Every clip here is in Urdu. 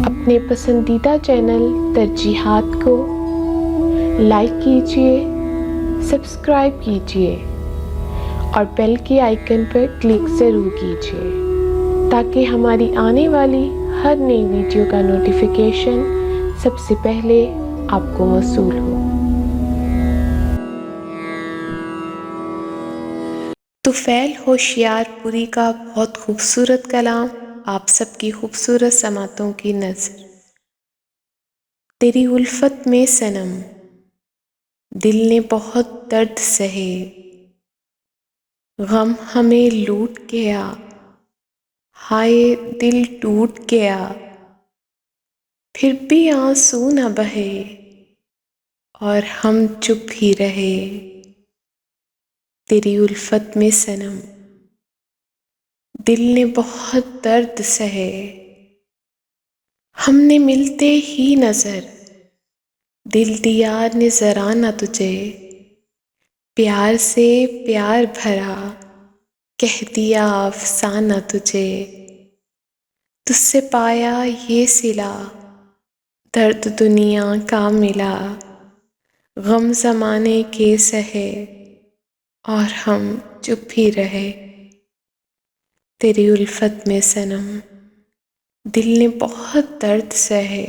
اپنے پسندیدہ چینل ترجیحات کو لائک کیجیے، سبسکرائب کیجیے اور بیل کے آئیکن پر کلک ضرور کیجیے تاکہ ہماری آنے والی ہر نئی ویڈیو کا نوٹیفیکیشن سب سے پہلے آپ کو موصول ہو۔ طفیل ہوشیار پوری کا بہت خوبصورت کلام آپ سب کی خوبصورت سماعتوں کی نظر۔ تیری الفت میں صنم، دل نے بہت درد سہے، غم ہمیں لوٹ گیا، ہائے دل ٹوٹ گیا، پھر بھی آنسو نہ بہے اور ہم چپ ہی رہے۔ تیری الفت میں صنم، دل نے بہت درد سہے، ہم نے ملتے ہی نظر، دل دیا نے ذرا نہ تجھے، پیار سے پیار بھرا، کہہ دیا افسانہ تجھے، تجھ سے پایا یہ صلہ، درد دنیا کا ملا، غم زمانے کے سہے اور ہم چپ ہی رہے۔ تیری الفت میں صنم، دل نے بہت درد سہے،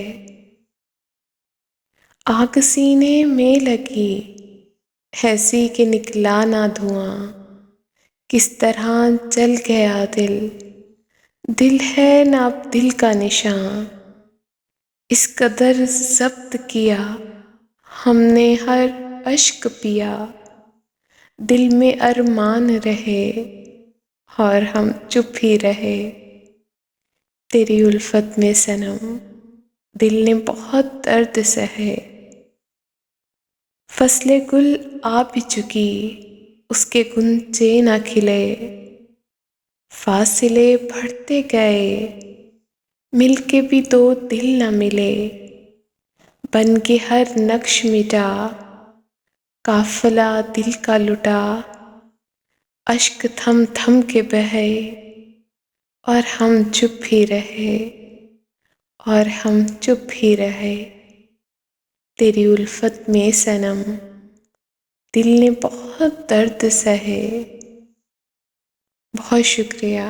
آگ سینے میں لگی ایسی کہ نکلا نہ دھواں، کس طرح جل گیا دل، دل ہے نہ اب دل کا نشاں، اس قدر ضبط کیا ہم نے ہر اشک پیا، دل میں ارمان رہے اور ہم چپ ہی رہے۔ تیری الفت میں صنم، دل نے بہت درد سہے، فصل گل آ بھی چکی اس کے غنچے نہ کھلے، فاصلے بڑھتے گئے مل کے بھی دو دل نہ ملے، بن کے ہر نقش مٹا قافلہ دل کا لٹا، اشک تھم تھم کے بہے اور ہم چپ ہی رہے اور ہم چپ ہی رہے۔ تیری الفت میں صنم، دل نے بہت درد سہے۔ بہت شکریہ۔